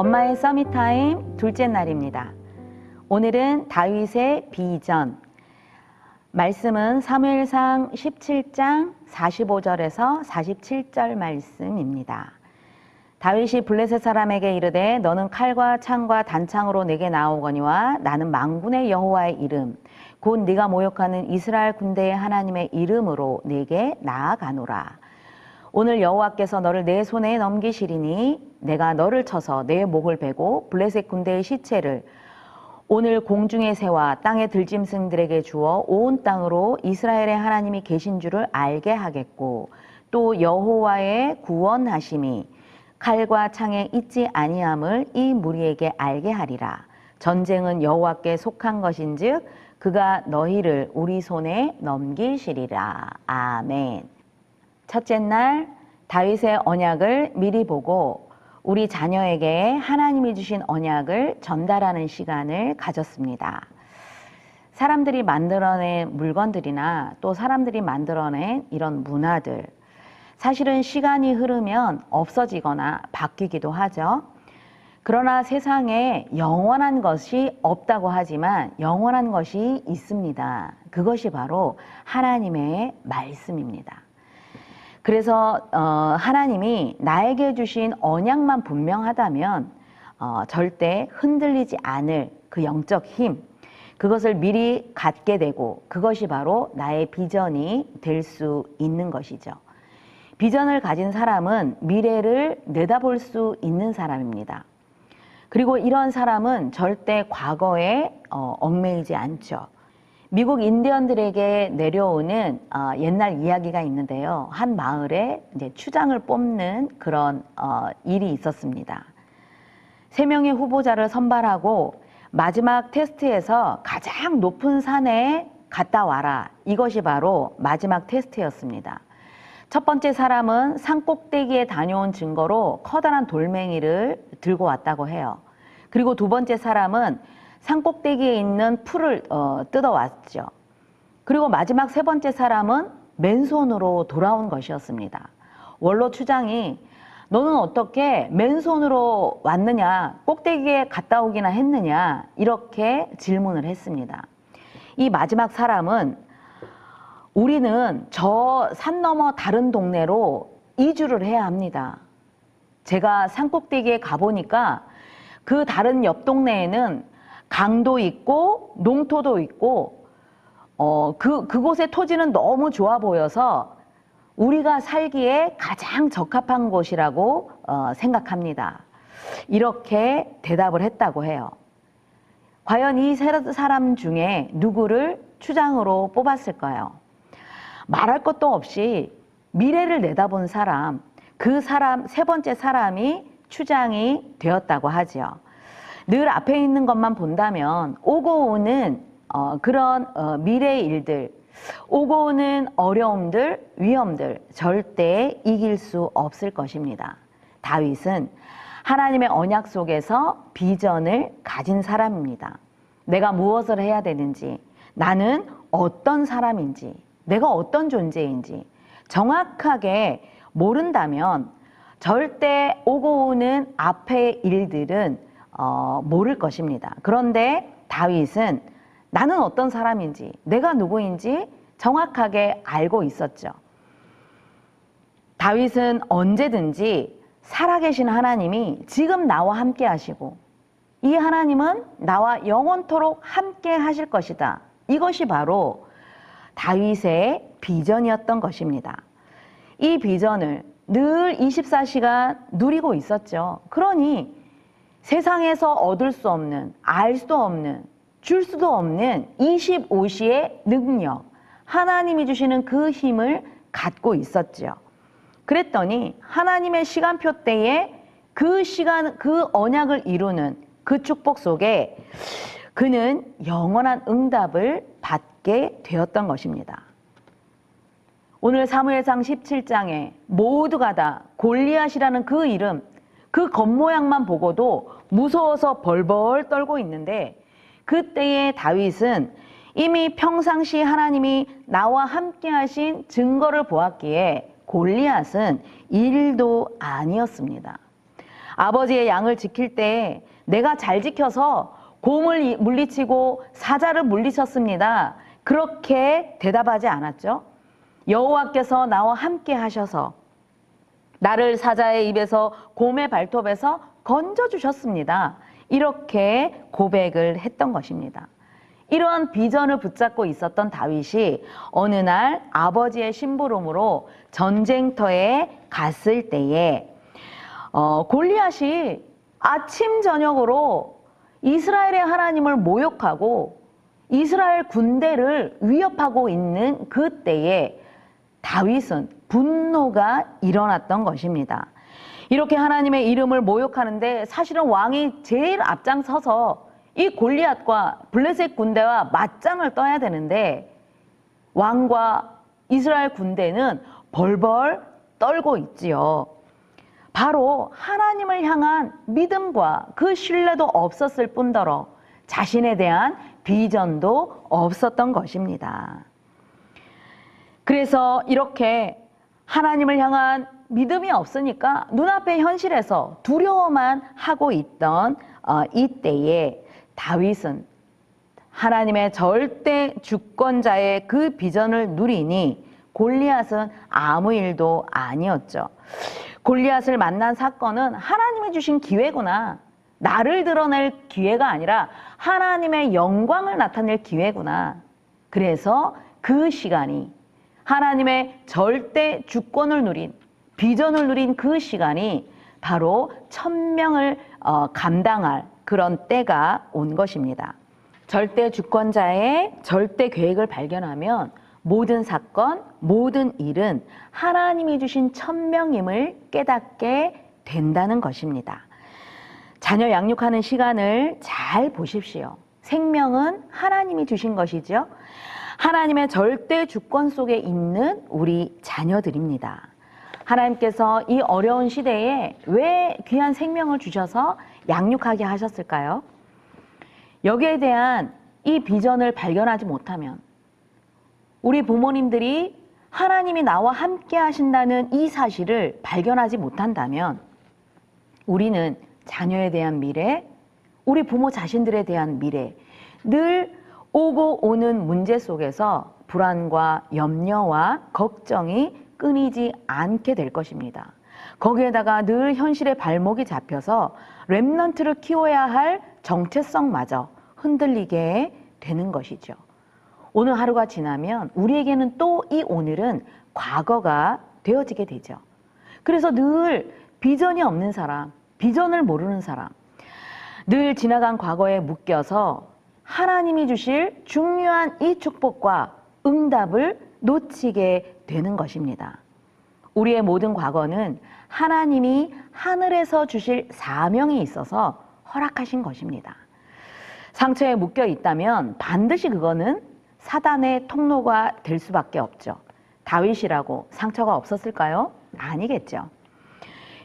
엄마의 서밋타임 둘째 날입니다. 오늘은 다윗의 비전. 말씀은 사무엘상 17장 45절에서 47절 말씀입니다. 다윗이 블레셋 사람에게 이르되 너는 칼과 창과 단창으로 내게 나오거니와 나는 만군의 여호와의 이름 곧 네가 모욕하는 이스라엘 군대의 하나님의 이름으로 네게 나아가노라. 오늘 여호와께서 너를 내 손에 넘기시리니 내가 너를 쳐서 내 목을 베고 블레셋 군대의 시체를 오늘 공중의 새와 땅의 들짐승들에게 주어 온 땅으로 이스라엘의 하나님이 계신 줄을 알게 하겠고 또 여호와의 구원하심이 칼과 창에 있지 아니함을 이 무리에게 알게 하리라. 전쟁은 여호와께 속한 것인즉 그가 너희를 우리 손에 넘기시리라. 아멘. 첫째 날 다윗의 언약을 미리 보고 우리 자녀에게 하나님이 주신 언약을 전달하는 시간을 가졌습니다. 사람들이 만들어낸 물건들이나 또 사람들이 만들어낸 이런 문화들, 사실은 시간이 흐르면 없어지거나 바뀌기도 하죠. 그러나 세상에 영원한 것이 없다고 하지만 영원한 것이 있습니다. 그것이 바로 하나님의 말씀입니다. 그래서 하나님이 나에게 주신 언약만 분명하다면 절대 흔들리지 않을 그 영적 힘, 그것을 미리 갖게 되고 그것이 바로 나의 비전이 될 수 있는 것이죠. 비전을 가진 사람은 미래를 내다볼 수 있는 사람입니다. 그리고 이런 사람은 절대 과거에 얽매이지 않죠. 미국 인디언들에게 내려오는 옛날 이야기가 있는데요. 한 마을에 이제 추장을 뽑는 그런 일이 있었습니다. 3명의 후보자를 선발하고 마지막 테스트에서 가장 높은 산에 갔다 와라. 이것이 바로 마지막 테스트였습니다. 첫 번째 사람은 산 꼭대기에 다녀온 증거로 커다란 돌멩이를 들고 왔다고 해요. 그리고 두 번째 사람은 산 꼭대기에 있는 풀을 뜯어왔죠. 그리고 마지막 세 번째 사람은 맨손으로 돌아온 것이었습니다. 원로 추장이 너는 어떻게 맨손으로 왔느냐, 꼭대기에 갔다 오기나 했느냐 이렇게 질문을 했습니다. 이 마지막 사람은 우리는 저 산 너머 다른 동네로 이주를 해야 합니다. 제가 산 꼭대기에 가보니까 그 다른 옆 동네에는 강도 있고 농토도 있고 그곳의 토지는 너무 좋아 보여서 우리가 살기에 가장 적합한 곳이라고 생각합니다. 이렇게 대답을 했다고 해요. 과연 이 세 사람 중에 누구를 추장으로 뽑았을까요? 말할 것도 없이 미래를 내다본 사람, 그 사람, 세 번째 사람이 추장이 되었다고 하죠. 늘 앞에 있는 것만 본다면 오고 오는 그런 미래의 일들, 오고 오는 어려움들, 위험들 절대 이길 수 없을 것입니다. 다윗은 하나님의 언약 속에서 비전을 가진 사람입니다. 내가 무엇을 해야 되는지, 나는 어떤 사람인지, 내가 어떤 존재인지 정확하게 모른다면 절대 오고 오는 앞의 일들은 모를 것입니다. 그런데 다윗은 나는 어떤 사람인지, 내가 누구인지 정확하게 알고 있었죠. 다윗은 언제든지 살아계신 하나님이 지금 나와 함께 하시고 이 하나님은 나와 영원토록 함께 하실 것이다. 이것이 바로 다윗의 비전이었던 것입니다. 이 비전을 늘 24시간 누리고 있었죠. 그러니 세상에서 얻을 수 없는, 알 수도 없는, 줄 수도 없는 25시의 능력, 하나님이 주시는 그 힘을 갖고 있었죠. 그랬더니 하나님의 시간표대에 그 시간, 그 언약을 이루는 그 축복 속에 그는 영원한 응답을 받게 되었던 것입니다. 오늘 사무엘상 17장에 모두가 다 골리앗이라는 그 이름, 그 겉모양만 보고도 무서워서 벌벌 떨고 있는데 그때의 다윗은 이미 평상시 하나님이 나와 함께 하신 증거를 보았기에 골리앗은 일도 아니었습니다. 아버지의 양을 지킬 때 내가 잘 지켜서 곰을 물리치고 사자를 물리쳤습니다. 그렇게 대답하지 않았죠. 여호와께서 나와 함께 하셔서 나를 사자의 입에서 곰의 발톱에서 건져주셨습니다. 이렇게 고백을 했던 것입니다. 이러한 비전을 붙잡고 있었던 다윗이 어느 날 아버지의 심부름으로 전쟁터에 갔을 때에 골리앗이 아침 저녁으로 이스라엘의 하나님을 모욕하고 이스라엘 군대를 위협하고 있는 그때에 다윗은 분노가 일어났던 것입니다. 이렇게 하나님의 이름을 모욕하는데 사실은 왕이 제일 앞장서서 이 골리앗과 블레셋 군대와 맞짱을 떠야 되는데 왕과 이스라엘 군대는 벌벌 떨고 있지요. 바로 하나님을 향한 믿음과 그 신뢰도 없었을 뿐더러 자신에 대한 비전도 없었던 것입니다. 그래서 이렇게 하나님을 향한 믿음이 없으니까 눈앞의 현실에서 두려워만 하고 있던 이때에 다윗은 하나님의 절대 주권자의 그 비전을 누리니 골리앗은 아무 일도 아니었죠. 골리앗을 만난 사건은 하나님이 주신 기회구나. 나를 드러낼 기회가 아니라 하나님의 영광을 나타낼 기회구나. 그래서 그 시간이 하나님의 절대 주권을 누린 비전을 누린 그 시간이 바로 1000명을 감당할 그런 때가 온 것입니다. 절대 주권자의 절대 계획을 발견하면 모든 사건, 모든 일은 하나님이 주신 1000명임을 깨닫게 된다는 것입니다. 자녀 양육하는 시간을 잘 보십시오. 생명은 하나님이 주신 것이죠. 하나님의 절대 주권 속에 있는 우리 자녀들입니다. 하나님께서 이 어려운 시대에 왜 귀한 생명을 주셔서 양육하게 하셨을까요? 여기에 대한 이 비전을 발견하지 못하면 우리 부모님들이 하나님이 나와 함께 하신다는 이 사실을 발견하지 못한다면 우리는 자녀에 대한 미래, 우리 부모 자신들에 대한 미래, 늘 오고 오는 문제 속에서 불안과 염려와 걱정이 끊이지 않게 될 것입니다. 거기에다가 늘 현실의 발목이 잡혀서 렘넌트를 키워야 할 정체성마저 흔들리게 되는 것이죠. 오늘 하루가 지나면 우리에게는 또 이 오늘은 과거가 되어지게 되죠. 그래서 늘 비전이 없는 사람, 비전을 모르는 사람, 늘 지나간 과거에 묶여서 하나님이 주실 중요한 이 축복과 응답을 놓치게 되는 것입니다. 우리의 모든 과거는 하나님이 하늘에서 주실 사명이 있어서 허락하신 것입니다. 상처에 묶여 있다면 반드시 그거는 사단의 통로가 될 수밖에 없죠. 다윗이라고 상처가 없었을까요? 아니겠죠.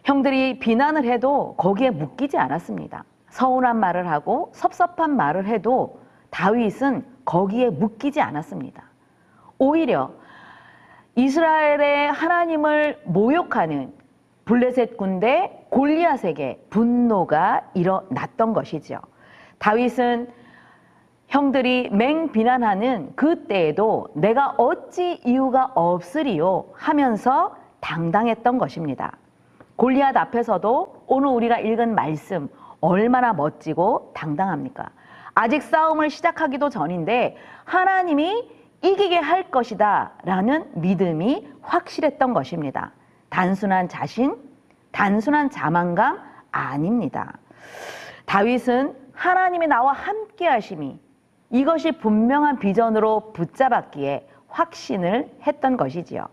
형들이 비난을 해도 거기에 묶이지 않았습니다. 서운한 말을 하고 섭섭한 말을 해도 다윗은 거기에 묶이지 않았습니다. 오히려 이스라엘의 하나님을 모욕하는 블레셋 군대 골리앗에게 분노가 일어났던 것이죠. 다윗은 형들이 맹비난하는 그때에도 내가 어찌 이유가 없으리요 하면서 당당했던 것입니다. 골리앗 앞에서도 오늘 우리가 읽은 말씀 얼마나 멋지고 당당합니까? 아직 싸움을 시작하기도 전인데 하나님이 이기게 할 것이다 라는 믿음이 확실했던 것입니다. 단순한 자신, 단순한 자만감 아닙니다. 다윗은 하나님이 나와 함께 하심이 이것이 분명한 비전으로 붙잡았기에 확신을 했던 것이지요.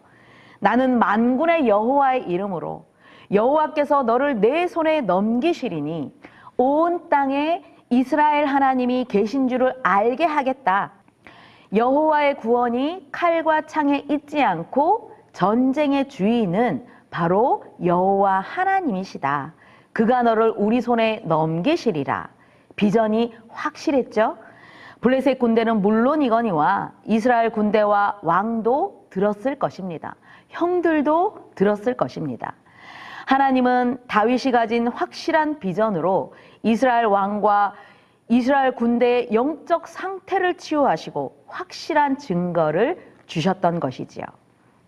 나는 만군의 여호와의 이름으로 여호와께서 너를 내 손에 넘기시리니 온 땅에 이스라엘 하나님이 계신 줄을 알게 하겠다. 여호와의 구원이 칼과 창에 있지 않고 전쟁의 주인은 바로 여호와 하나님이시다. 그가 너를 우리 손에 넘기시리라. 비전이 확실했죠. 블레셋 군대는 물론이거니와 이스라엘 군대와 왕도 들었을 것입니다. 형들도 들었을 것입니다. 하나님은 다윗이 가진 확실한 비전으로 이스라엘 왕과 이스라엘 군대의 영적 상태를 치유하시고 확실한 증거를 주셨던 것이지요.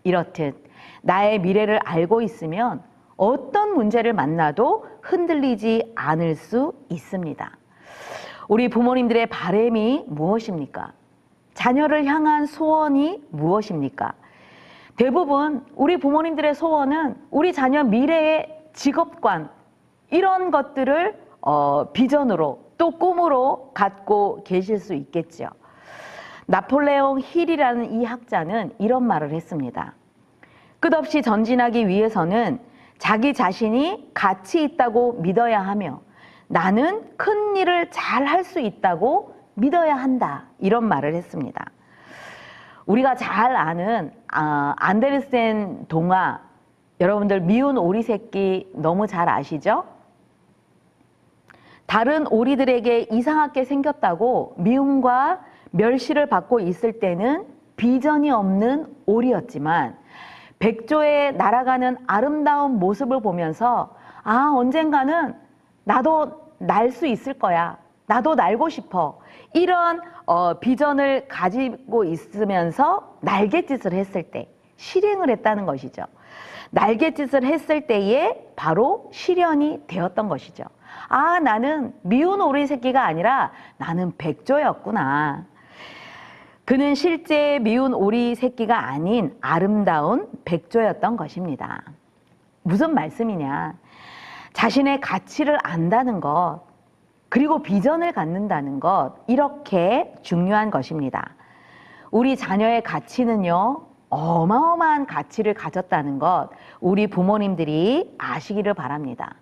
이렇듯 나의 미래를 알고 있으면 어떤 문제를 만나도 흔들리지 않을 수 있습니다. 우리 부모님들의 바람이 무엇입니까? 자녀를 향한 소원이 무엇입니까? 대부분 우리 부모님들의 소원은 우리 자녀 미래의 직업관, 이런 것들을 비전으로 또 꿈으로 갖고 계실 수 있겠죠. 나폴레옹 힐이라는 이 학자는 이런 말을 했습니다. 끝없이 전진하기 위해서는 자기 자신이 가치 있다고 믿어야 하며 나는 큰 일을 잘 할 수 있다고 믿어야 한다. 이런 말을 했습니다. 우리가 잘 아는 안데르센 동화, 여러분들 미운 오리 새끼 너무 잘 아시죠? 다른 오리들에게 이상하게 생겼다고 미움과 멸시를 받고 있을 때는 비전이 없는 오리였지만 백조의 날아가는 아름다운 모습을 보면서 언젠가는 나도 날 수 있을 거야. 나도 날고 싶어. 이런 비전을 가지고 있으면서 날갯짓을 했을 때 실행을 했다는 것이죠. 날갯짓을 했을 때에 바로 실현이 되었던 것이죠. 나는 미운 오리 새끼가 아니라 나는 백조였구나. 그는 실제 미운 오리 새끼가 아닌 아름다운 백조였던 것입니다. 무슨 말씀이냐? 자신의 가치를 안다는 것, 그리고 비전을 갖는다는 것, 이렇게 중요한 것입니다. 우리 자녀의 가치는요, 어마어마한 가치를 가졌다는 것, 우리 부모님들이 아시기를 바랍니다.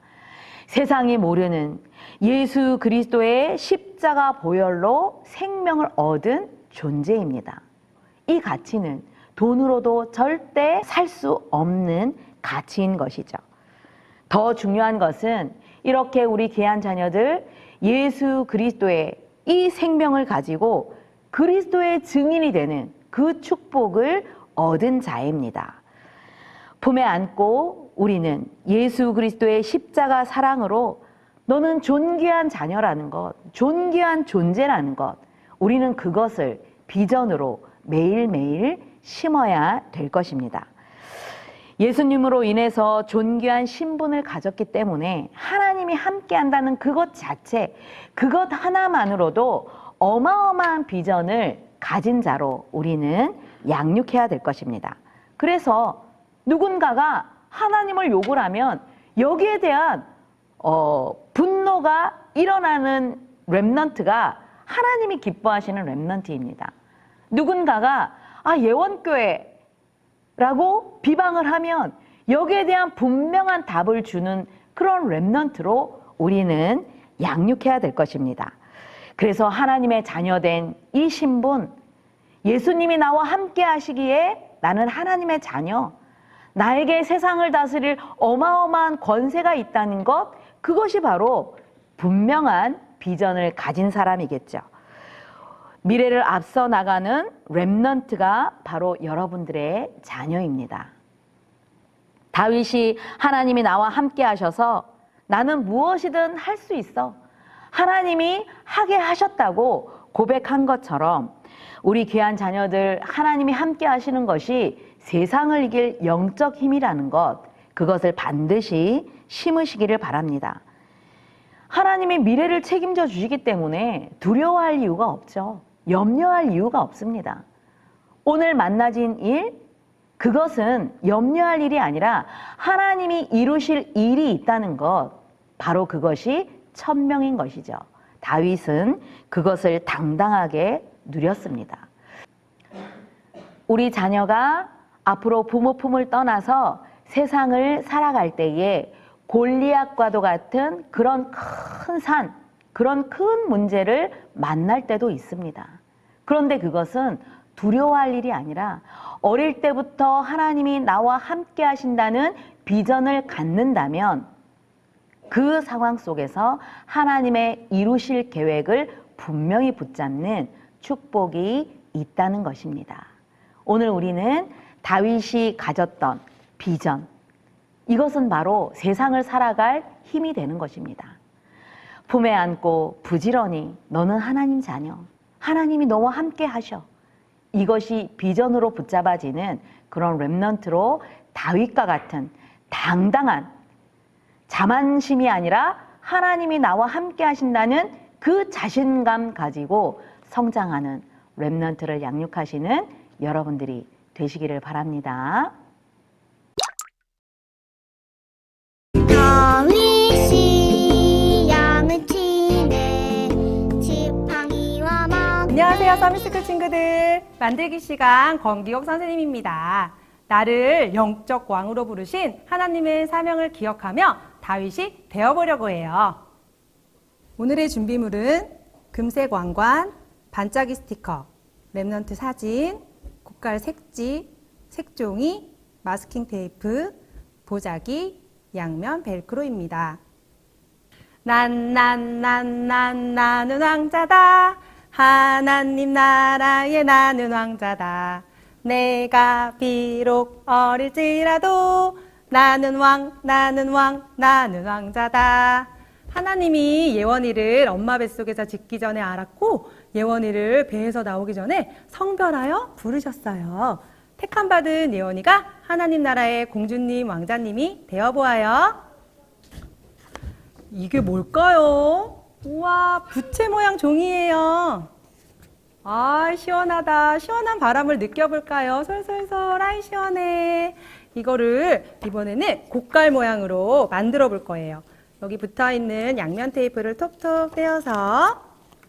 세상이 모르는 예수 그리스도의 십자가 보혈로 생명을 얻은 존재입니다. 이 가치는 돈으로도 절대 살 수 없는 가치인 것이죠. 더 중요한 것은 이렇게 우리 귀한 자녀들 예수 그리스도의 이 생명을 가지고 그리스도의 증인이 되는 그 축복을 얻은 자입니다. 품에 안고 우리는 예수 그리스도의 십자가 사랑으로 너는 존귀한 자녀라는 것, 존귀한 존재라는 것, 우리는 그것을 비전으로 매일매일 심어야 될 것입니다. 예수님으로 인해서 존귀한 신분을 가졌기 때문에 하나님이 함께한다는 그것 자체, 그것 하나만으로도 어마어마한 비전을 가진 자로 우리는 양육해야 될 것입니다. 그래서 누군가가 하나님을 욕을 하면 여기에 대한 분노가 일어나는 렘넌트가 하나님이 기뻐하시는 렘넌트입니다. 누군가가 예원교회라고 비방을 하면 여기에 대한 분명한 답을 주는 그런 렘넌트로 우리는 양육해야 될 것입니다. 그래서 하나님의 자녀된 이 신분, 예수님이 나와 함께 하시기에 나는 하나님의 자녀, 나에게 세상을 다스릴 어마어마한 권세가 있다는 것, 그것이 바로 분명한 비전을 가진 사람이겠죠. 미래를 앞서 나가는 렘넌트가 바로 여러분들의 자녀입니다. 다윗이 하나님이 나와 함께 하셔서 나는 무엇이든 할 수 있어, 하나님이 하게 하셨다고 고백한 것처럼 우리 귀한 자녀들 하나님이 함께 하시는 것이 세상을 이길 영적 힘이라는 것, 그것을 반드시 심으시기를 바랍니다. 하나님이 미래를 책임져 주시기 때문에 두려워할 이유가 없죠. 염려할 이유가 없습니다. 오늘 만나진 일, 그것은 염려할 일이 아니라 하나님이 이루실 일이 있다는 것, 바로 그것이 천명인 것이죠. 다윗은 그것을 당당하게 누렸습니다. 우리 자녀가 앞으로 부모 품을 떠나서 세상을 살아갈 때에 골리앗과도 같은 그런 큰 산, 그런 큰 문제를 만날 때도 있습니다. 그런데 그것은 두려워할 일이 아니라 어릴 때부터 하나님이 나와 함께 하신다는 비전을 갖는다면 그 상황 속에서 하나님의 이루실 계획을 분명히 붙잡는 축복이 있다는 것입니다. 오늘 우리는 다윗이 가졌던 비전, 이것은 바로 세상을 살아갈 힘이 되는 것입니다. 품에 안고 부지런히 너는 하나님 자녀, 하나님이 너와 함께 하셔. 이것이 비전으로 붙잡아지는 그런 렘넌트로 다윗과 같은 당당한 자만심이 아니라 하나님이 나와 함께 하신다는 그 자신감 가지고 성장하는 렘넌트를 양육하시는 여러분들이 되시기를 바랍니다. 안녕하세요, 서미스쿨 친구들. 만들기 시간 권기옥 선생님입니다. 나를 영적 왕으로 부르신 하나님의 사명을 기억하며 다윗이 되어보려고 해요. 오늘의 준비물은 금색 왕관, 반짝이 스티커, 렘넌트 사진, 고깔 색지, 색종이, 마스킹 테이프, 보자기, 양면 벨크로입니다. 나는 왕자다. 하나님 나라의 나는 왕자다. 내가 비록 어릴지라도 나는 왕자다. 하나님이 예원이를 엄마 뱃속에서 짓기 전에 알았고 예원이를 배에서 나오기 전에 성별하여 부르셨어요. 택함받은 예원이가 하나님 나라의 공주님, 왕자님이 되어보아요. 이게 뭘까요? 우와, 부채 모양 종이에요. 아, 시원하다. 시원한 바람을 느껴볼까요? 솔솔솔, 아이 시원해. 이거를 이번에는 고깔 모양으로 만들어 볼 거예요. 여기 붙어있는 양면 테이프를 톡톡 떼어서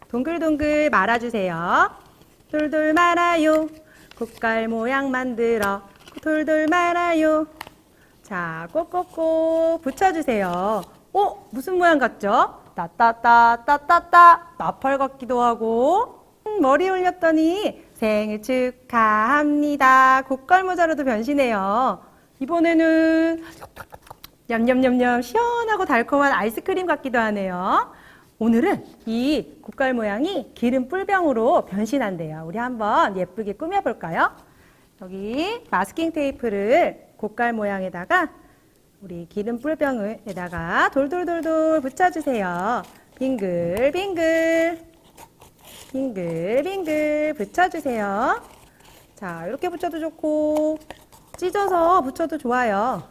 동글동글 말아주세요. 돌돌 말아요. 고깔 모양 만들어 돌돌 말아요. 자, 꼭꼭꼭 붙여주세요. 무슨 모양 같죠? 따따따따따따 나팔 같기도 하고 머리 올렸더니 생일 축하합니다. 고깔 모자로도 변신해요. 이번에는 냠냠냠냠 시원하고 달콤한 아이스크림 같기도 하네요. 오늘은 이 고깔 모양이 기름 뿔병으로 변신한대요. 우리 한번 예쁘게 꾸며볼까요? 여기 마스킹 테이프를 고깔 모양에다가 우리 기름 뿔병에다가 돌돌돌돌 붙여주세요. 빙글빙글 빙글빙글 붙여주세요. 자, 이렇게 붙여도 좋고 찢어서 붙여도 좋아요.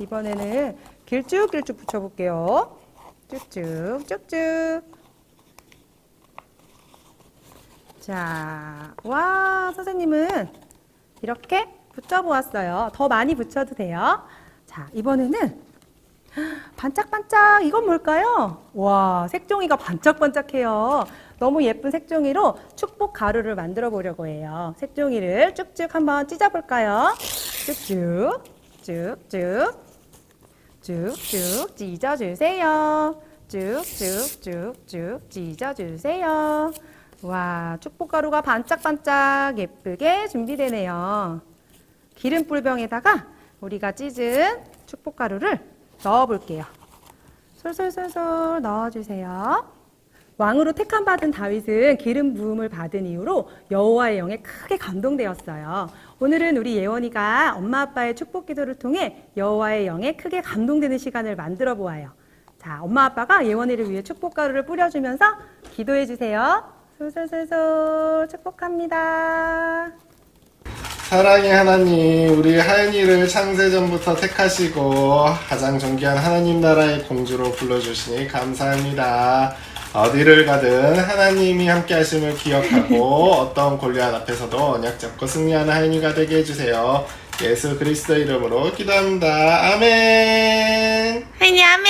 이번에는 길쭉길쭉 붙여볼게요. 쭉쭉쭉쭉. 자, 와, 선생님은 이렇게 붙여보았어요. 더 많이 붙여도 돼요. 자, 이번에는 반짝반짝, 이건 뭘까요? 와, 색종이가 반짝반짝해요. 너무 예쁜 색종이로 축복 가루를 만들어 보려고 해요. 색종이를 쭉쭉 한번 찢어볼까요? 쭉쭉, 쭉쭉, 쭉쭉 찢어주세요. 쭉쭉쭉쭉 찢어주세요. 와, 축복 가루가 반짝반짝 예쁘게 준비되네요. 기름불병에다가 우리가 찢은 축복 가루를 넣어볼게요. 솔솔솔솔 넣어주세요. 왕으로 택함받은 다윗은 기름 부음을 받은 이후로 여호와의 영에 크게 감동되었어요. 오늘은 우리 예원이가 엄마 아빠의 축복 기도를 통해 여호와의 영에 크게 감동되는 시간을 만들어 보아요. 자, 엄마 아빠가 예원이를 위해 축복 가루를 뿌려주면서 기도해 주세요. 솔솔솔솔 축복합니다. 사랑의 하나님, 우리 하연이를 창세전부터 택하시고 가장 존귀한 하나님 나라의 공주로 불러주시니 감사합니다. 어디를 가든 하나님이 함께 하심을 기억하고 어떤 골리앗 앞에서도 언약 잡고 승리하는 하연이가 되게 해주세요. 예수 그리스도 이름으로 기도합니다. 아멘. 하연이 아멘.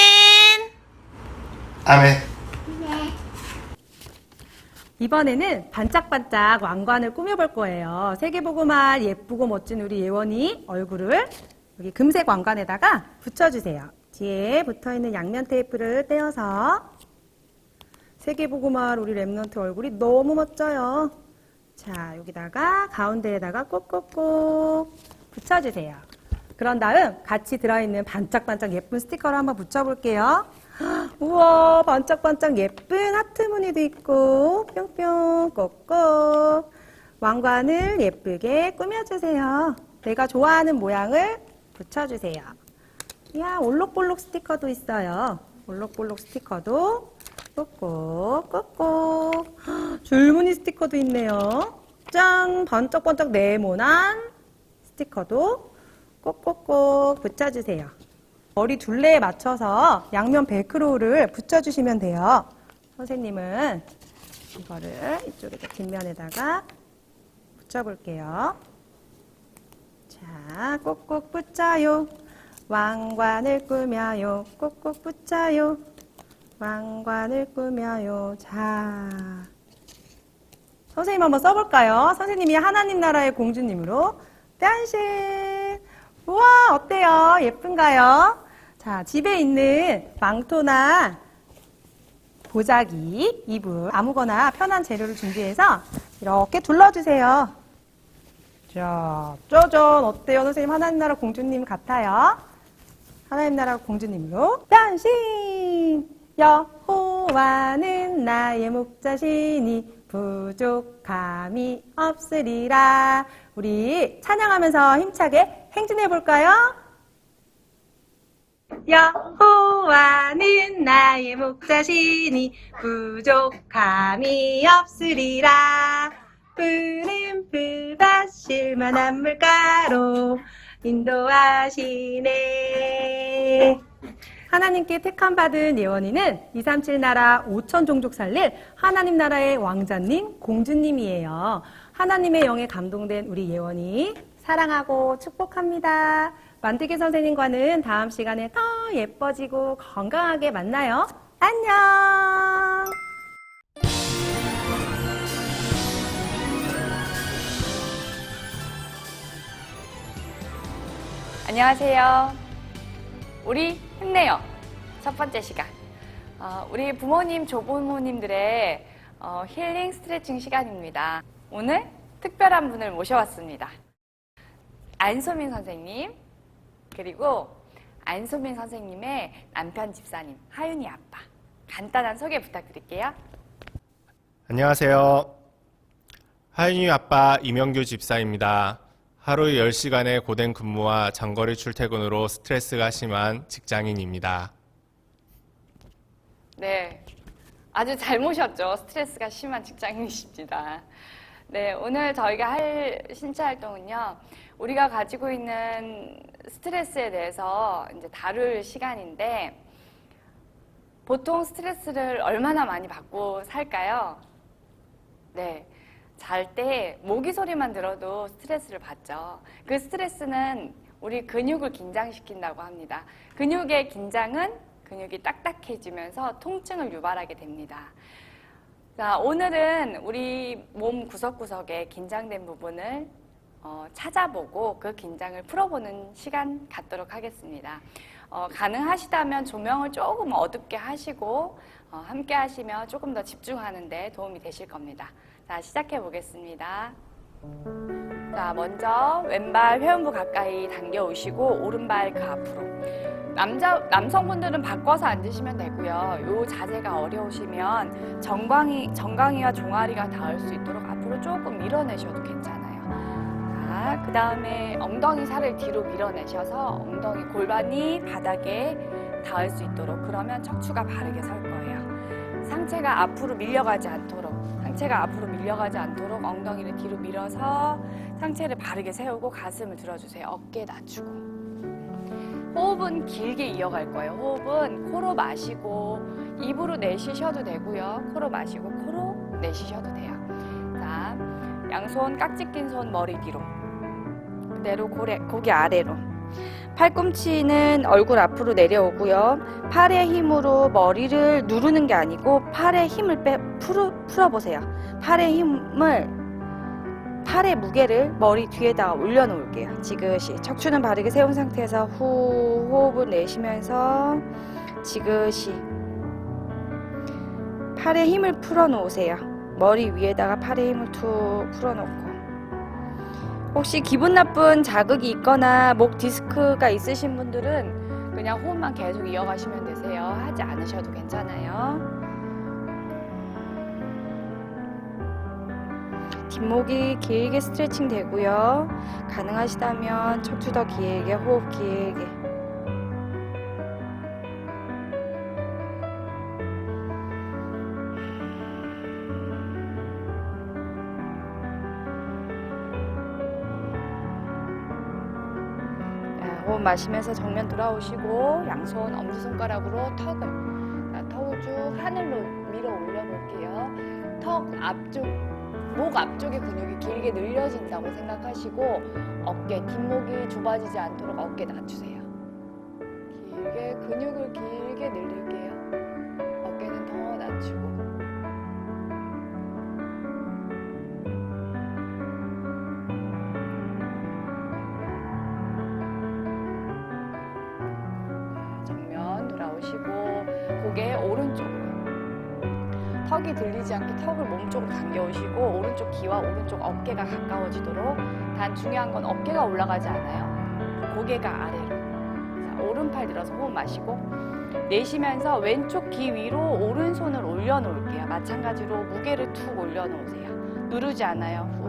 아멘. 이번에는 반짝반짝 왕관을 꾸며볼 거예요. 세계보고말 예쁘고 멋진 우리 예원이 얼굴을 여기 금색 왕관에다가 붙여주세요. 뒤에 붙어있는 양면 테이프를 떼어서 세계보고말 우리 렘넌트 얼굴이 너무 멋져요. 자, 여기다가 가운데에다가 꼭꼭꼭 붙여주세요. 그런 다음 같이 들어있는 반짝반짝 예쁜 스티커를 한번 붙여볼게요. 우와, 반짝반짝 예쁜 하트 무늬도 있고 뿅뿅 꼭꼭. 왕관을 예쁘게 꾸며주세요. 내가 좋아하는 모양을 붙여주세요. 야, 올록볼록 스티커도 있어요. 올록볼록 스티커도 꾹꾹 꾹꾹. 줄무늬 스티커도 있네요. 짠! 번쩍번쩍 네모난 스티커도 꾹꾹꾹 붙여주세요. 머리 둘레에 맞춰서 양면 벨크로를 붙여주시면 돼요. 선생님은 이거를 이쪽에 뒷면에다가 붙여볼게요. 자, 꾹꾹 붙여요. 왕관을 꾸며요. 꾹꾹 붙여요. 왕관을 꾸며요. 자, 선생님 한번 써볼까요? 선생님이 하나님 나라의 공주님으로 짠신! 우와, 어때요? 예쁜가요? 자, 집에 있는 망토나 보자기, 이불, 아무거나 편한 재료를 준비해서 이렇게 둘러주세요. 자, 짜잔! 어때요? 선생님 하나님 나라 공주님 같아요? 하나님 나라 공주님으로 짠신! 여호와는 나의 목자시니 부족함이 없으리라. 우리 찬양하면서 힘차게 행진해 볼까요? 여호와는 나의 목자시니 부족함이 없으리라. 푸른 풀밭 실만한 물가로 인도하시네. 하나님께 택함받은 예원이는 237 나라 5천 종족 살릴 하나님 나라의 왕자님, 공주님이에요. 하나님의 영에 감동된 우리 예원이 사랑하고 축복합니다. 만들기 선생님과는 다음 시간에 더 예뻐지고 건강하게 만나요. 안녕! 안녕하세요. 우리 힘내요. 첫 번째 시간. 우리 부모님, 조부모님들의 힐링 스트레칭 시간입니다. 오늘 특별한 분을 모셔왔습니다. 안소민 선생님, 그리고 안소민 선생님의 남편 집사님, 하윤이 아빠. 간단한 소개 부탁드릴게요. 안녕하세요. 하윤이 아빠 이명규 집사입니다. 하루 10시간의 고된 근무와 장거리 출퇴근으로 스트레스가 심한 직장인입니다. 네, 아주 잘 모셨죠. 스트레스가 심한 직장인이십니다. 네, 오늘 저희가 할 신체 활동은요, 우리가 가지고 있는 스트레스에 대해서 이제 다룰 시간인데, 보통 스트레스를 얼마나 많이 받고 살까요? 네. 잘 때 모기 소리만 들어도 스트레스를 받죠. 그 스트레스는 우리 근육을 긴장시킨다고 합니다. 근육의 긴장은 근육이 딱딱해지면서 통증을 유발하게 됩니다. 자, 오늘은 우리 몸 구석구석에 긴장된 부분을 찾아보고 그 긴장을 풀어보는 시간 갖도록 하겠습니다. 가능하시다면 조명을 조금 어둡게 하시고 함께 하시면 조금 더 집중하는 데 도움이 되실 겁니다. 자, 시작해 보겠습니다. 자, 먼저 왼발 회음부 가까이 당겨 오시고 오른발 그 앞으로. 남성분들은 바꿔서 앉으시면 되고요. 요 자세가 어려우시면 정강이와 종아리가 닿을 수 있도록 앞으로 조금 밀어내셔도 괜찮아요. 자, 그 다음에 엉덩이 살을 뒤로 밀어내셔서 엉덩이 골반이 바닥에 닿을 수 있도록, 그러면 척추가 바르게 설 거예요. 상체가 앞으로 밀려가지 않도록 엉덩이를 뒤로 밀어서 상체를 바르게 세우고 가슴을 들어주세요. 어깨 낮추고. 호흡은 길게 이어갈 거예요. 호흡은 코로 마시고 입으로 내쉬셔도 되고요. 코로 마시고 코로 내쉬셔도 돼요. 자, 양손 깍지 낀 손 머리 뒤로. 그대로 고개 아래로. 팔꿈치는 얼굴 앞으로 내려오고요. 팔의 힘으로 머리를 누르는 게 아니고 팔의 힘을 풀어보세요. 팔의 무게를 머리 뒤에다가 올려놓을게요. 지그시. 척추는 바르게 세운 상태에서 호흡을 내쉬면서 지그시. 팔의 힘을 풀어놓으세요. 머리 위에다가 팔의 힘을 툭 풀어놓고. 혹시 기분 나쁜 자극이 있거나 목 디스크가 있으신 분들은 그냥 호흡만 계속 이어가시면 되세요. 하지 않으셔도 괜찮아요. 뒷목이 길게 스트레칭 되고요. 가능하시다면 척추 더 길게, 호흡 길게. 마시면서 정면 돌아오시고 양손 엄지손가락으로 턱을 쭉 하늘로 밀어 올려볼게요. 턱 앞쪽, 목 앞쪽의 근육이 길게 늘려진다고 생각하시고 어깨, 뒷목이 좁아지지 않도록 어깨 낮추세요. 길게 근육을 길게 늘릴게요. 어깨는 더 낮추고. 정면 돌아오시고 고개 오른쪽으로. 턱이 들리지 않게 턱을 몸쪽으로 당겨오시고 오른쪽 귀와 오른쪽 어깨가 가까워지도록. 단 중요한 건 어깨가 올라가지 않아요. 고개가 아래로. 자, 오른팔 들어서 호흡 마시고 내쉬면서 왼쪽 귀 위로 오른손을 올려놓을게요. 마찬가지로 무게를 툭 올려놓으세요. 누르지 않아요. 후.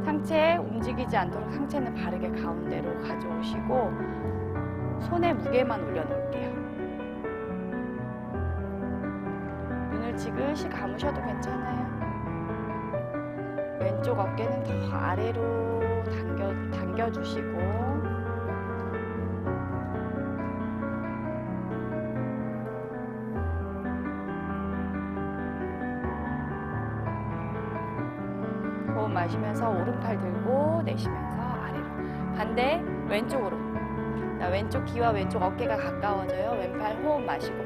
상체 움직이지 않도록 상체는 바르게 가운데로 가져오시고 손에 무게만 올려놓을게요. 눈을 지그시 감으셔도 괜찮아요. 왼쪽 어깨는 더 아래로 당겨주시고 호흡 마시면서 오른팔 들고 내쉬면서 아래로. 반대 왼쪽으로. 자, 왼쪽 귀와 왼쪽 어깨가 가까워져요. 왼팔 호흡 마시고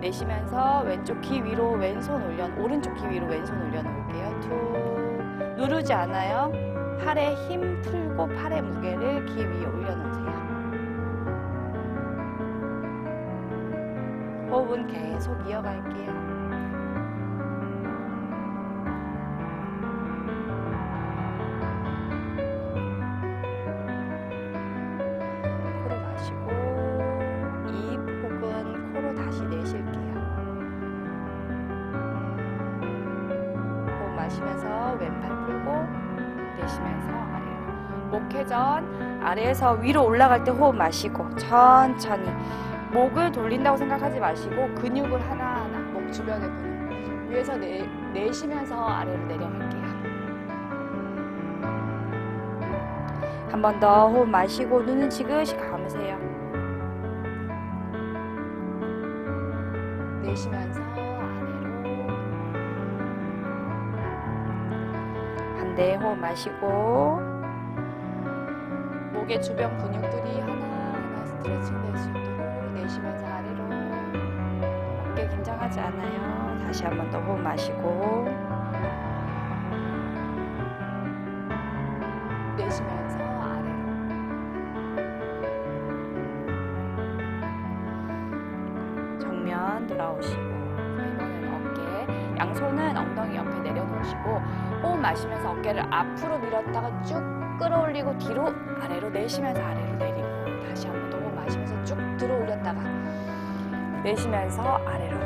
내쉬면서 왼쪽 귀 위로 왼손 오른쪽 귀 위로 왼손 올려놓을게요. 툭. 누르지 않아요. 팔에 힘 풀고 팔의 무게를 귀 위에 올려놓으세요. 호흡은 계속 이어갈게요. 코로 마시고 입 혹은 코로 다시 내쉴게요. 호흡 마시면서 왼팔 풀고 내쉬면서 아래로. 목회전 아래에서 위로 올라갈 때 호흡 마시고 천천히 목을 돌린다고 생각하지 마시고 근육을 하나하나 목 주변의 근육 위에서 내쉬면서 아래로 내려갈게요. 한 번 더 호흡 마시고 눈은 지그시 감으세요. 내쉬면서 아래로. 반대 호흡 마시고 목의 주변 근육들이 하나하나 스트레칭 될 수 있도록 내쉬면서 아래로. 어깨 긴장하지 않아요. 다시 한 번 더 호흡 마시고 내쉬면서 아래로. 정면 돌아오시고 이번에는 어깨, 양손은 엉덩이 옆에 내려놓으시고 호흡 마시면서 어깨를 앞으로 밀었다가 쭉 끌어올리고 뒤로 아래로 내쉬면서 아래로 내리고 다시 한 번 더 호흡 마시면서 쭉 들어 올렸다가 내쉬면서 아래로.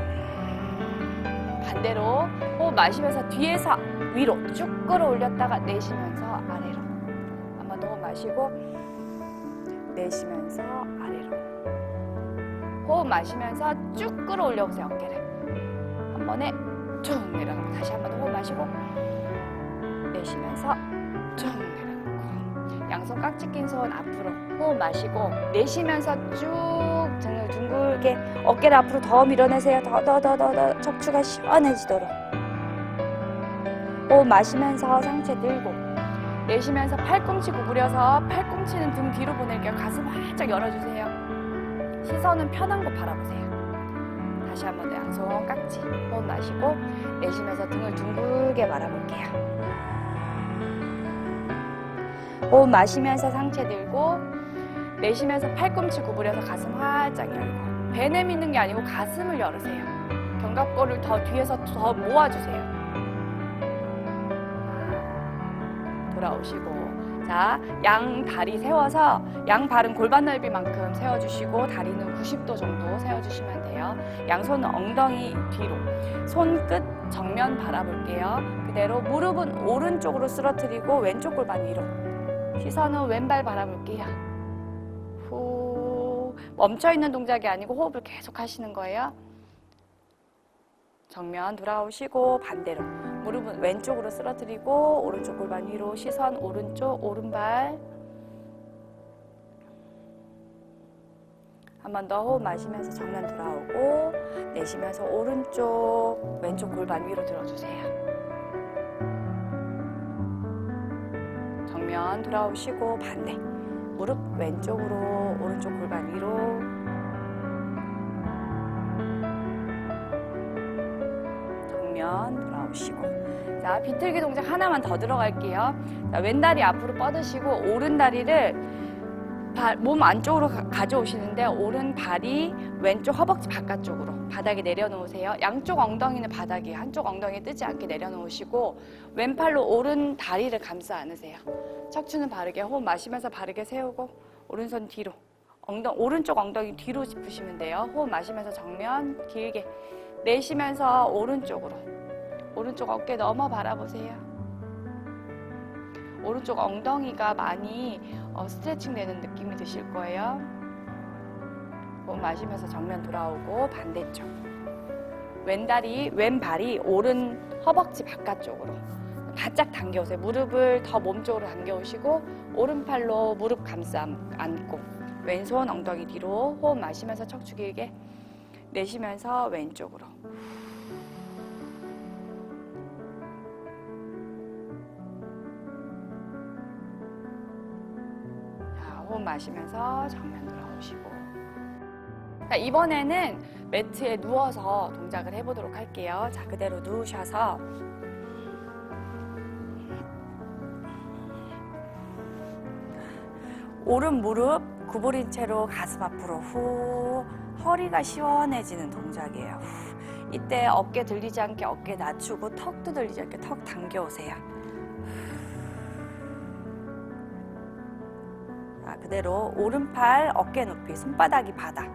반대로 호흡 마시면서 뒤에서 위로 쭉 끌어올렸다가 내쉬면서 아래로. 한 번 더 호흡 마시고 내쉬면서 아래로. 호흡 마시면서 쭉 끌어올려보세요. 어깨를 한 번에 쭉 내려가고 다시 한 번 더 호흡 마시고 내쉬면서 쭉 내려가고. 양손 깍지 낀 손 앞으로 호흡 마시고 내쉬면서 쭉 등을 둥글게 어깨를 앞으로 더 밀어내세요. 더 척추가 시원해지도록. 호흡 마시면서 상체 들고 내쉬면서 팔꿈치 구부려서 팔꿈치는 등 뒤로 보낼게요. 가슴 활짝 열어주세요. 시선은 편한 곳 바라보세요. 다시 한 번 더 양손 깍지 호흡 마시고 내쉬면서 등을 둥글게 말아볼게요. 호흡 마시면서 상체 들고 내쉬면서 팔꿈치 구부려서 가슴 활짝 열고. 배 내미는 게 아니고 가슴을 열으세요. 견갑골을 더 뒤에서 더 모아주세요. 돌아오시고 자, 양 다리 세워서 양 발은 골반 넓이만큼 세워주시고 다리는 90도 정도 세워주시면 돼요. 양손은 엉덩이 뒤로 손끝 정면 바라볼게요. 그대로 무릎은 오른쪽으로 쓰러뜨리고 왼쪽 골반 위로. 시선은 왼발 바라볼게요. 후. 멈춰있는 동작이 아니고 호흡을 계속 하시는 거예요. 정면 돌아오시고 반대로 무릎은 왼쪽으로 쓰러뜨리고 오른쪽 골반 위로. 시선 오른쪽 오른발. 한 번 더 호흡 마시면서 정면 돌아오고 내쉬면서 오른쪽, 왼쪽 골반 위로 들어주세요. 정면 돌아오시고 반대. 무릎 왼쪽으로, 오른쪽 골반 위로. 정면 돌아오시고. 자, 비틀기 동작 하나만 더 들어갈게요. 자, 왼다리 앞으로 뻗으시고 오른다리를 몸 안쪽으로 가져오시는데 오른발이 왼쪽 허벅지 바깥쪽으로 바닥에 내려놓으세요. 양쪽 엉덩이는 바닥에, 한쪽 엉덩이 뜨지 않게 내려놓으시고 왼팔로 오른 다리를 감싸 안으세요. 척추는 바르게, 호흡 마시면서 바르게 세우고 오른손 뒤로, 오른쪽 엉덩이 뒤로 짚으시면 돼요. 호흡 마시면서 정면 길게 내쉬면서 오른쪽으로, 오른쪽 어깨 넘어 바라보세요. 오른쪽 엉덩이가 많이 스트레칭 되는 느낌이 드실 거예요. 호흡 마시면서 정면 돌아오고 반대쪽. 왼발이 오른 허벅지 바깥쪽으로 바짝 당겨오세요. 무릎을 더 몸쪽으로 당겨오시고 오른팔로 무릎 감싸 안고 왼손 엉덩이 뒤로 호흡 마시면서 척추 길게 내쉬면서 왼쪽으로. 호흡 마시면서 정면 돌아오시고. 자, 이번에는 매트에 누워서 동작을 해보도록 할게요. 자, 그대로 누우셔서 오른 무릎 구부린 채로 가슴 앞으로 후, 허리가 시원해지는 동작이에요. 후. 이때 어깨 들리지 않게 어깨 낮추고 턱도 들리지 않게 턱 당겨오세요. 그대로 오른팔 어깨 높이, 손바닥이 바닥.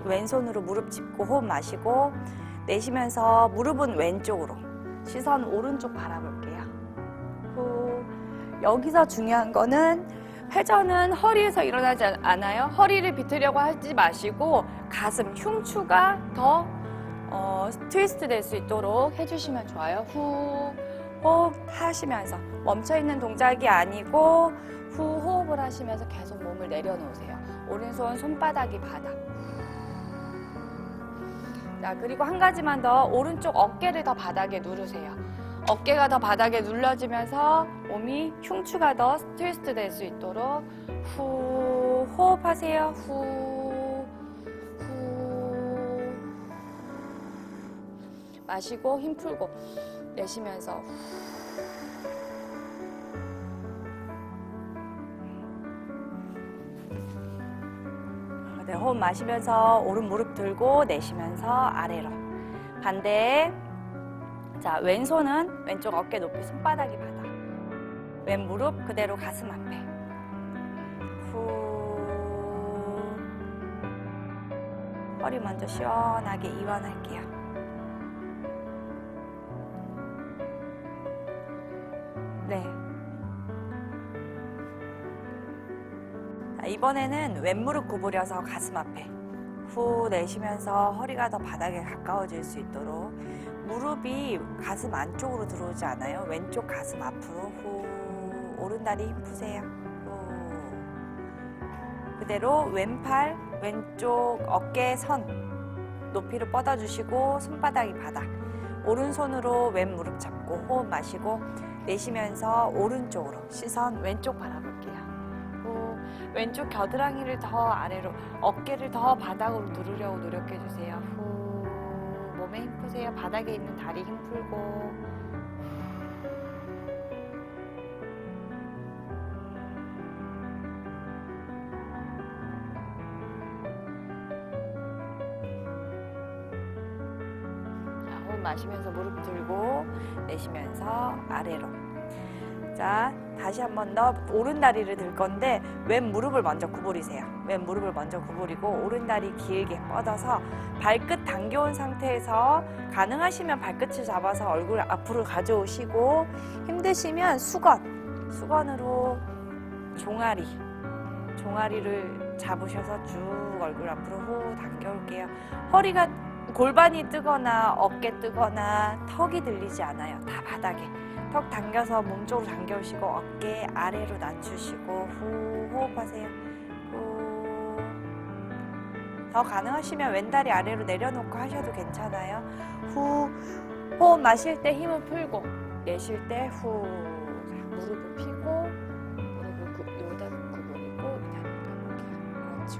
왼손으로 무릎 짚고 호흡 마시고 내쉬면서 무릎은 왼쪽으로, 시선 오른쪽 바라볼게요. 후. 여기서 중요한 거는 회전은 허리에서 일어나지 않아요. 허리를 비틀려고 하지 마시고 가슴, 흉추가 더 트위스트 될 수 있도록 해주시면 좋아요. 후. 호흡 하시면서 멈춰있는 동작이 아니고 후 호흡을 하시면서 계속 몸을 내려놓으세요. 오른손 손바닥이 바닥. 자, 그리고 한 가지만 더, 오른쪽 어깨를 더 바닥에 누르세요. 어깨가 더 바닥에 눌러지면서 몸이 흉추가 더 트위스트 될 수 있도록 후 호흡하세요. 후 마시고 힘 풀고 내쉬면서 네, 호흡 마시면서 오른 무릎 들고 내쉬면서 아래로. 반대. 자, 왼손은 왼쪽 어깨 높이, 손바닥이 바닥. 왼 무릎 그대로 가슴 앞에. 후. 허리 먼저 시원하게 이완할게요. 네. 자, 이번에는 왼무릎 구부려서 가슴 앞에. 후 내쉬면서 허리가 더 바닥에 가까워질 수 있도록 무릎이 가슴 안쪽으로 들어오지 않아요. 왼쪽 가슴 앞으로 후. 오른다리 힘 푸세요. 후. 그대로 왼팔 왼쪽 어깨 선 높이로 뻗어주시고 손바닥이 바닥. 오른손으로 왼 무릎 잡고 호흡 마시고 내쉬면서 오른쪽으로 시선 왼쪽 바라볼게요. 후. 왼쪽 겨드랑이를 더 아래로, 어깨를 더 바닥으로 누르려고 노력해주세요. 후. 몸에 힘 푸세요. 바닥에 있는 다리 힘 풀고. 자, 호흡 마시면서 무릎 들고 내쉬면서 아래로. 자, 다시 한 번 더 오른 다리를 들 건데 왼 무릎을 먼저 구부리세요. 왼 무릎을 먼저 구부리고 오른 다리 길게 뻗어서 발끝 당겨온 상태에서 가능하시면 발끝을 잡아서 얼굴 앞으로 가져오시고 힘드시면 수건으로 종아리를 잡으셔서 쭉 얼굴 앞으로 후 당겨올게요. 허리가 골반이 뜨거나 어깨 뜨거나 턱이 들리지 않아요. 다 바닥에. 턱 당겨서 몸쪽으로 당겨오시고 어깨 아래로 낮추시고 후 호흡하세요. 후. 더 가능하시면 왼다리 아래로 내려놓고 하셔도 괜찮아요. 후, 호흡 마실 때 힘을 풀고 내쉴 때 후. 자, 무릎을 펴고 무릎을 여기다 구부리고 그냥 당겨볼게요. 그렇지.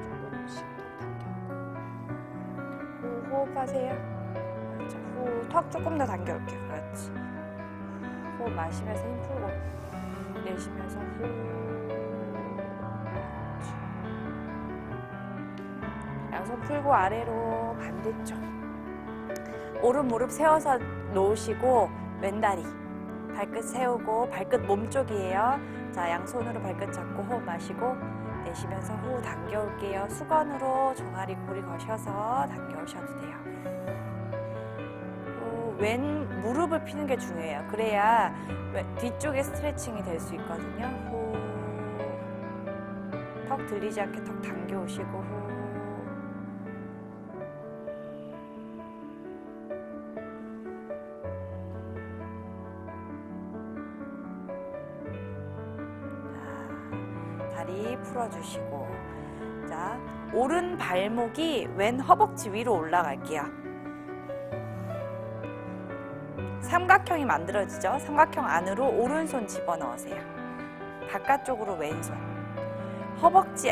조금씩 당겨. 후, 호흡하세요. 그렇죠. 후, 턱 조금 더 당겨올게요. 그렇지. 호흡 마시면서 힘 풀고 내쉬면서 후. 그렇지. 양손 풀고 아래로 반대쪽. 오른 무릎 세워서 놓으시고 왼다리 발끝 세우고 발끝 몸쪽이에요. 자, 양손으로 발끝 잡고 호흡 마시고 내쉬면서 후 당겨올게요. 수건으로 종아리 고리 거셔서 당겨오셔도 돼요. 왼 무릎을 피는 게 중요해요. 그래야 뒤쪽에 스트레칭이 될 수 있거든요. 후. 턱 들리지 않게 턱 당겨오시고 후. 다리 풀어주시고. 자, 오른 발목이 왼 허벅지 위로 올라갈게요. 삼각형이 만들어지죠. 삼각형 안으로 오른손 집어넣으세요. 바깥쪽으로 왼손. 허벅지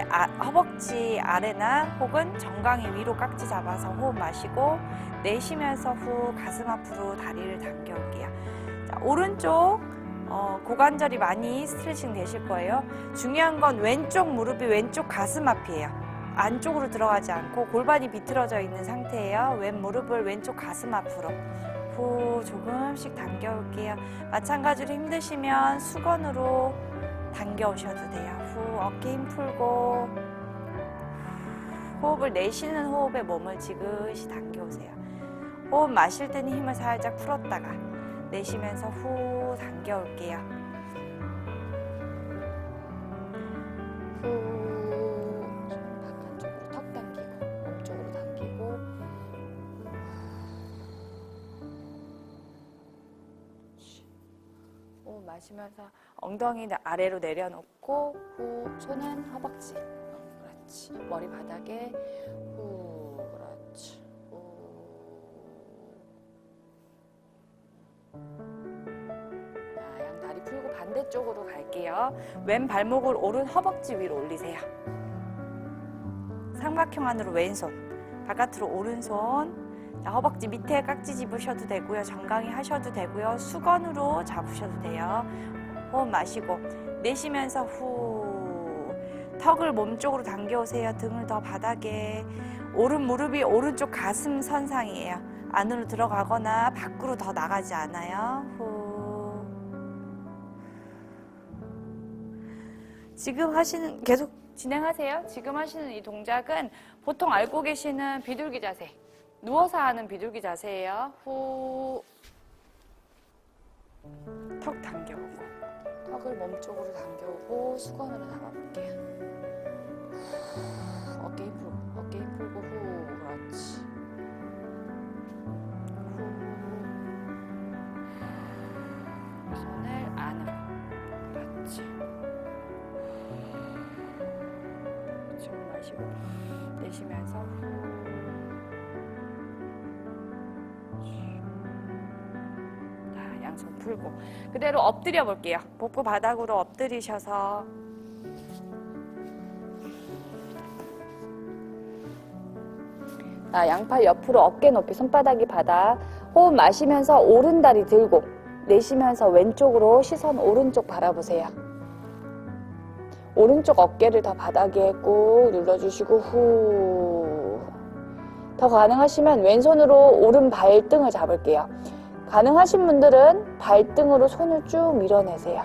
아래나 혹은 정강이 위로 깍지 잡아서 호흡 마시고 내쉬면서 후 가슴 앞으로 다리를 당겨올게요. 자, 오른쪽 고관절이 많이 스트레칭 되실 거예요. 중요한 건 왼쪽 무릎이 왼쪽 가슴 앞이에요. 안쪽으로 들어가지 않고 골반이 비틀어져 있는 상태예요. 왼 무릎을 왼쪽 가슴 앞으로 후 조금씩 당겨올게요. 마찬가지로 힘드시면 수건으로 당겨오셔도 돼요. 후 어깨 힘 풀고 호흡을 내쉬는 호흡에 몸을 지그시 당겨오세요. 호흡 마실 때는 힘을 살짝 풀었다가 내쉬면서 후 당겨올게요. 후 바깥쪽으로 턱 당기고 몸쪽으로 당기고 호흡 마시면서 엉덩이 아래로 내려놓고 후 손은 허벅지 그렇지 머리 바닥에 후 그렇지 자, 양 다리 풀고 반대쪽으로 갈게요. 왼 발목을 오른 허벅지 위로 올리세요. 삼각형 안으로 왼손 바깥으로 오른손. 자, 허벅지 밑에 깍지 집으셔도 되고요. 정강이 하셔도 되고요. 수건으로 잡으셔도 돼요. 호흡 마시고 내쉬면서 후 턱을 몸쪽으로 당겨오세요. 등을 더 바닥에. 오른 무릎이 오른쪽 가슴 선상이에요. 안으로 들어가거나 밖으로 더 나가지 않아요. 후. 지금 하시는 계속 진행하세요. 지금 하시는 이 동작은 보통 알고 계시는 비둘기 자세. 누워서 하는 비둘기 자세예요. 후. 턱 당겨오고 턱을 몸쪽으로 당겨오고 수건으로 잡아볼게요. 후. 어깨 힘 풀고 어깨 힘 풀고 후. 그렇지. 후. 손을 안으로. 그렇지. 숨 마시고 내쉬면서 후. 양손 풀고 그대로 엎드려 볼게요. 복부 바닥으로 엎드리셔서 양팔 옆으로 어깨 높이 손바닥이 바닥. 호흡 마시면서 오른 다리 들고 내쉬면서 왼쪽으로 시선 오른쪽 바라보세요. 오른쪽 어깨를 더 바닥에 꾹 눌러주시고 후. 더 가능하시면 왼손으로 오른 발등을 잡을게요. 가능하신 분들은 발등으로 손을 쭉 밀어내세요.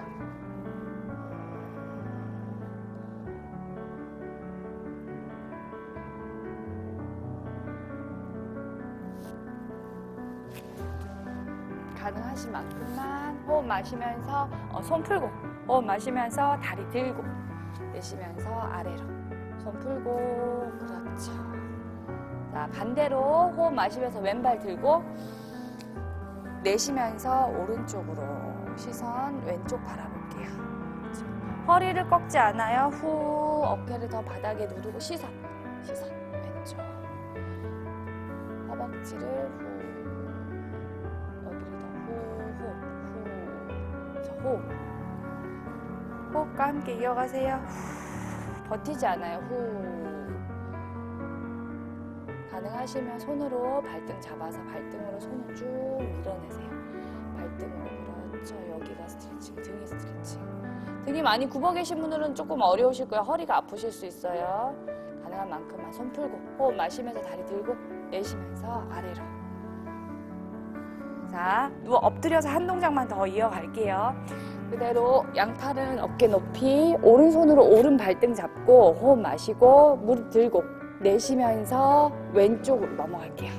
가능하신 만큼만 호흡 마시면서 손 풀고 호흡 마시면서 다리 들고 내쉬면서 아래로 손 풀고 그렇죠. 자, 반대로 호흡 마시면서 왼발 들고 내쉬면서 오른쪽으로 시선 왼쪽 바라볼게요. 허리를 꺾지 않아요. 후, 어깨를 더 바닥에 누르고 시선, 왼쪽. 허벅지를 후, 여기를 더 후. 호흡과 함께 이어가세요. 후, 버티지 않아요. 후. 가능하시면 손으로 발등 잡아서 발등으로 손을 쭉 밀어내세요. 발등으로. 그렇죠. 여기가 스트레칭, 등이 스트레칭. 등이 많이 굽어 계신 분들은 조금 어려우실 거예요. 허리가 아프실 수 있어요. 가능한 만큼만 손 풀고 호흡 마시면서 다리 들고 내쉬면서 아래로. 자, 누워 엎드려서 한 동작만 더 이어갈게요. 그대로 양팔은 어깨 높이, 오른손으로 오른 발등 잡고 호흡 마시고 무릎 들고 내쉬면서 왼쪽으로 넘어갈게요.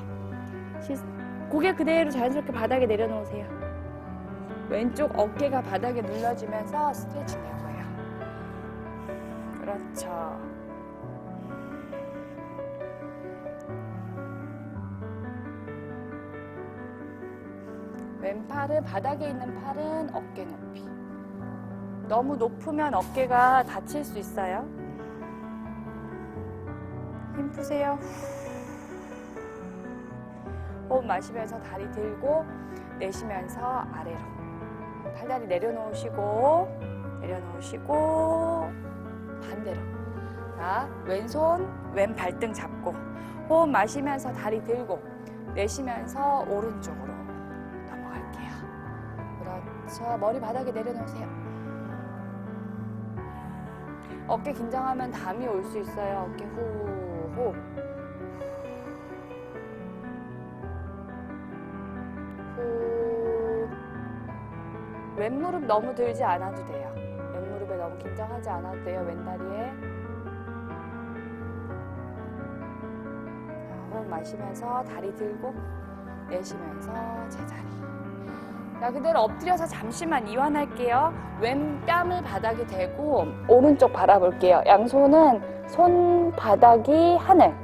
고개 그대로 자연스럽게 바닥에 내려놓으세요. 왼쪽 어깨가 바닥에 눌러지면서 스트레칭 될 거예요. 그렇죠. 왼팔은 바닥에 있는 팔은 어깨 높이. 너무 높으면 어깨가 다칠 수 있어요. 힘 푸세요. 호흡 마시면서 다리 들고 내쉬면서 아래로. 팔다리 내려놓으시고 반대로. 자, 왼손 왼 발등 잡고 호흡 마시면서 다리 들고 내쉬면서 오른쪽으로 넘어갈게요. 그렇죠. 머리 바닥에 내려놓으세요. 어깨 긴장하면 담이 올 수 있어요. 어깨 후, 호흡. 후. 왼무릎 너무 들지 않아도 돼요. 왼무릎에 너무 긴장하지 않아도 돼요. 왼다리에. 자, 호흡 마시면서 다리 들고 내쉬면서 제자리. 자, 그대로 엎드려서 잠시만 이완할게요. 왼뺨을 바닥에 대고 오른쪽 바라볼게요. 양손은 손바닥이 하늘.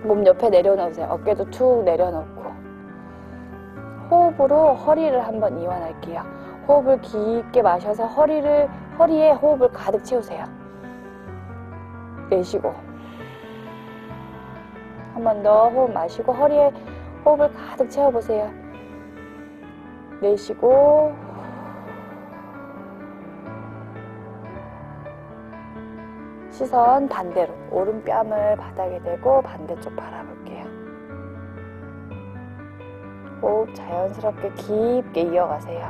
몸 옆에 내려놓으세요. 어깨도 툭 내려놓고. 호흡으로 허리를 한번 이완할게요. 호흡을 깊게 마셔서 허리에 호흡을 가득 채우세요. 내쉬고. 한 번 더 호흡 마시고 허리에 호흡을 가득 채워보세요. 내쉬고. 시선 반대로 오른뺨을 바닥에 대고 반대쪽 바라볼게요. 호흡 자연스럽게 깊게 이어가세요.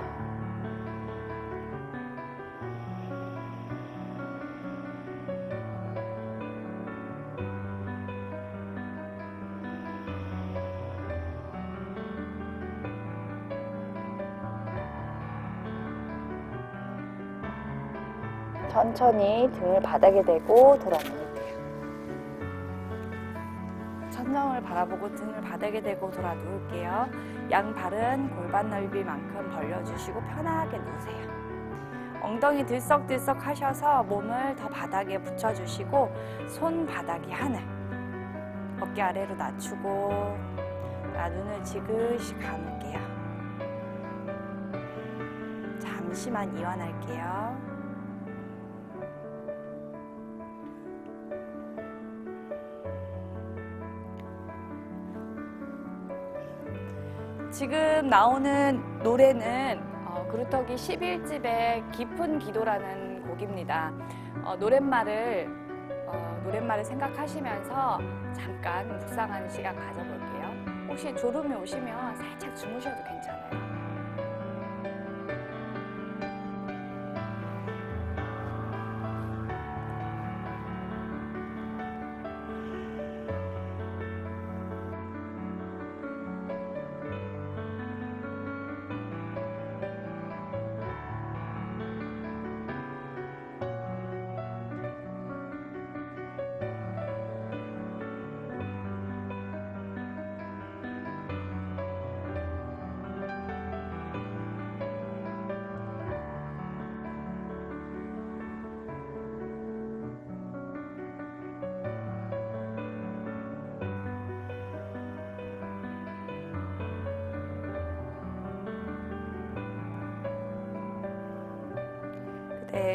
천천히 등을 바닥에 대고 돌아누울게요. 천정을 바라보고 등을 바닥에 대고 돌아누울게요. 양발은 골반 넓이만큼 벌려주시고 편하게 누우세요. 엉덩이 들썩들썩 하셔서 몸을 더 바닥에 붙여주시고 손바닥이 하늘. 어깨 아래로 낮추고 눈을 지그시 감을게요. 잠시만 이완할게요. 지금 나오는 노래는 그루터기 11집의 깊은 기도라는 곡입니다. 노랫말을 생각하시면서 잠깐 묵상하는 시간 가져볼게요. 혹시 졸음이 오시면 살짝 주무셔도 괜찮아요.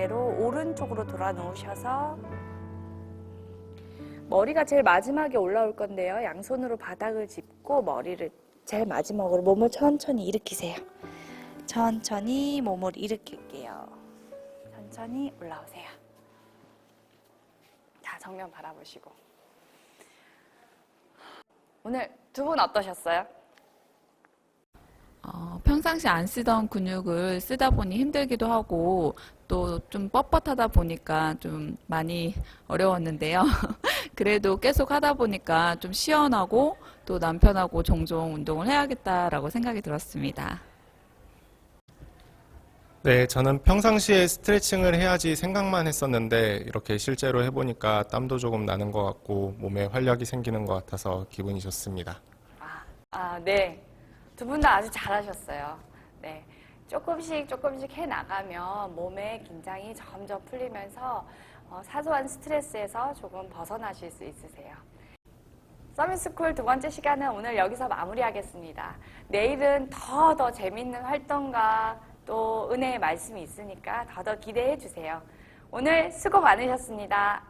그대로 오른쪽으로 돌아 누우셔서 머리가 제일 마지막에 올라올 건데요. 양손으로 바닥을 짚고 머리를 제일 마지막으로 몸을 천천히 일으키세요. 천천히 몸을 일으킬게요. 천천히 올라오세요. 자, 정면 바라보시고. 오늘 두 분 어떠셨어요? 평상시 안 쓰던 근육을 쓰다 보니 힘들기도 하고 또 좀 뻣뻣하다 보니까 좀 많이 어려웠는데요. 그래도 계속 하다 보니까 좀 시원하고 또 남편하고 종종 운동을 해야겠다라고 생각이 들었습니다. 네, 저는 평상시에 스트레칭을 해야지 생각만 했었는데 이렇게 실제로 해보니까 땀도 조금 나는 것 같고 몸에 활력이 생기는 것 같아서 기분이 좋습니다. 네. 두 분 다 아주 잘하셨어요. 네. 조금씩 해나가면 몸의 긴장이 점점 풀리면서 사소한 스트레스에서 조금 벗어나실 수 있으세요. 서밋스쿨 두 번째 시간은 오늘 여기서 마무리하겠습니다. 내일은 더 재밌는 활동과 또 은혜의 말씀이 있으니까 더 기대해 주세요. 오늘 수고 많으셨습니다.